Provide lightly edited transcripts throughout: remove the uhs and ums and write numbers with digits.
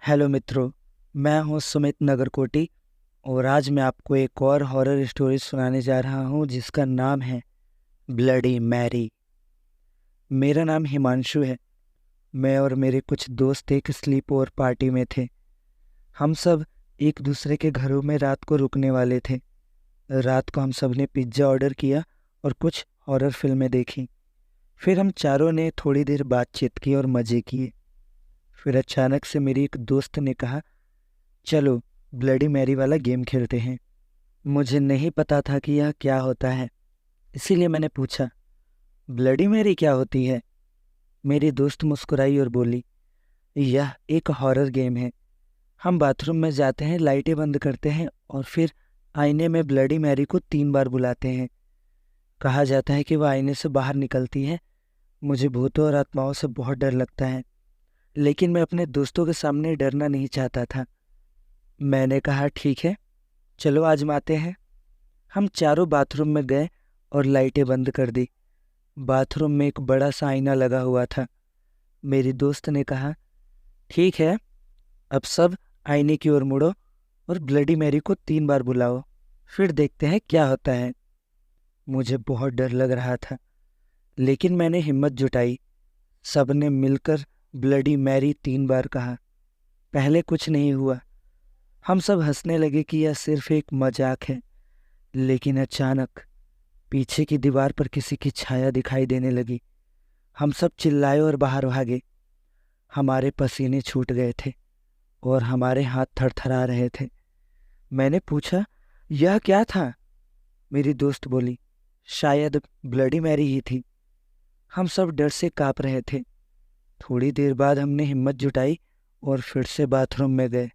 Hello मित्रों, मैं हूं सुमित नगरकोटी और आज मैं आपको एक और हॉरर स्टोरी सुनाने जा रहा हूं जिसका नाम है ब्लडी मैरी। मेरा नाम हिमांशु है। मैं और मेरे कुछ दोस्त एक स्लीप ओवर पार्टी में थे। हम सब एक दूसरे के घरों में रात को रुकने वाले थे। रात को हम सब ने पिज्ज़ा ऑर्डर किया और कुछ हॉरर फिल्में देखी। फिर हम चारों ने थोड़ी देर बातचीत की और मज़े किए। फिर अचानक से मेरी एक दोस्त ने कहा, चलो ब्लडी मैरी वाला गेम खेलते हैं। मुझे नहीं पता था कि यह क्या होता है, इसीलिए मैंने पूछा, ब्लडी मैरी क्या होती है? मेरी दोस्त मुस्कुराई और बोली, यह एक हॉरर गेम है। हम बाथरूम में जाते हैं, लाइटें बंद करते हैं और फिर आईने में ब्लडी मैरी को 3 बार बुलाते हैं। कहा जाता है कि वह आईने से बाहर निकलती है। मुझे भूतों और आत्माओं से बहुत डर लगता है, लेकिन मैं अपने दोस्तों के सामने डरना नहीं चाहता था। मैंने कहा, ठीक है, चलो आजमाते हैं। हम चारों बाथरूम में गए और लाइटें बंद कर दी। बाथरूम में एक बड़ा सा आईना लगा हुआ था। मेरी दोस्त ने कहा, ठीक है, अब सब आईने की ओर मुड़ो और ब्लडी मैरी को 3 बार बुलाओ, फिर देखते हैं क्या होता है। मुझे बहुत डर लग रहा था, लेकिन मैंने हिम्मत जुटाई। सबने मिलकर ब्लडी मैरी 3 बार कहा। पहले कुछ नहीं हुआ। हम सब हंसने लगे कि यह सिर्फ एक मजाक है, लेकिन अचानक पीछे की दीवार पर किसी की छाया दिखाई देने लगी। हम सब चिल्लाए और बाहर भागे। हमारे पसीने छूट गए थे और हमारे हाथ थरथरा रहे थे। मैंने पूछा, यह क्या था? मेरी दोस्त बोली, शायद ब्लडी मैरी ही थी। हम सब डर से कांप रहे थे। थोड़ी देर बाद हमने हिम्मत जुटाई और फिर से बाथरूम में गए।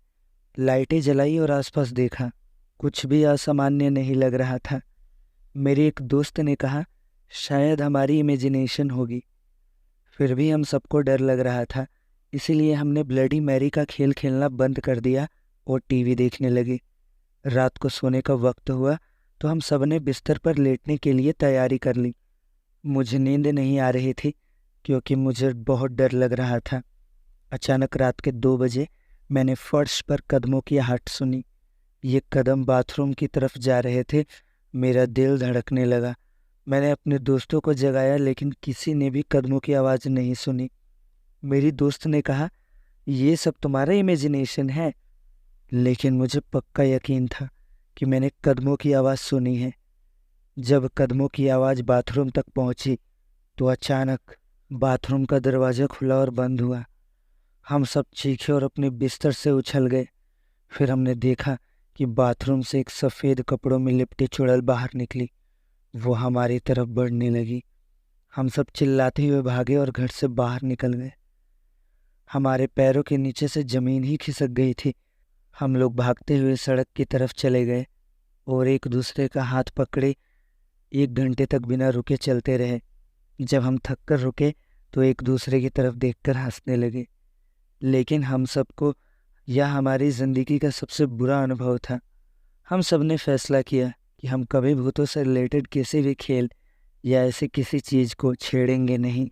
लाइटें जलाई और आसपास देखा। कुछ भी असामान्य नहीं लग रहा था। मेरे एक दोस्त ने कहा, शायद हमारी इमेजिनेशन होगी। फिर भी हम सबको डर लग रहा था, इसीलिए हमने ब्लडी मैरी का खेल खेलना बंद कर दिया और टीवी देखने लगे। रात को सोने का वक्त हुआ तो हम सब ने बिस्तर पर लेटने के लिए तैयारी कर ली। मुझे नींद नहीं आ रही थी क्योंकि मुझे बहुत डर लग रहा था। अचानक रात के 2 बजे मैंने फर्श पर कदमों की आहट सुनी। ये कदम बाथरूम की तरफ जा रहे थे। मेरा दिल धड़कने लगा। मैंने अपने दोस्तों को जगाया, लेकिन किसी ने भी कदमों की आवाज़ नहीं सुनी। मेरी दोस्त ने कहा, ये सब तुम्हारा इमेजिनेशन है, लेकिन मुझे पक्का यकीन था कि मैंने कदमों की आवाज़ सुनी है। जब कदमों की आवाज़ बाथरूम तक पहुंची तो अचानक बाथरूम का दरवाज़ा खुला और बंद हुआ। हम सब चीखे और अपने बिस्तर से उछल गए। फिर हमने देखा कि बाथरूम से एक सफ़ेद कपड़ों में लिपटी चुड़ैल बाहर निकली। वो हमारी तरफ बढ़ने लगी। हम सब चिल्लाते हुए भागे और घर से बाहर निकल गए। हमारे पैरों के नीचे से ज़मीन ही खिसक गई थी। हम लोग भागते हुए सड़क की तरफ चले गए और एक दूसरे का हाथ पकड़े 1 घंटे तक बिना रुके चलते रहे। जब हम थक कर रुके तो एक दूसरे की तरफ देखकर हंसने लगे। लेकिन हम सबको यह हमारी ज़िंदगी का सबसे बुरा अनुभव था। हम सब ने फैसला किया कि हम कभी भूतों से रिलेटेड किसी भी खेल या ऐसे किसी चीज़ को छेड़ेंगे नहीं।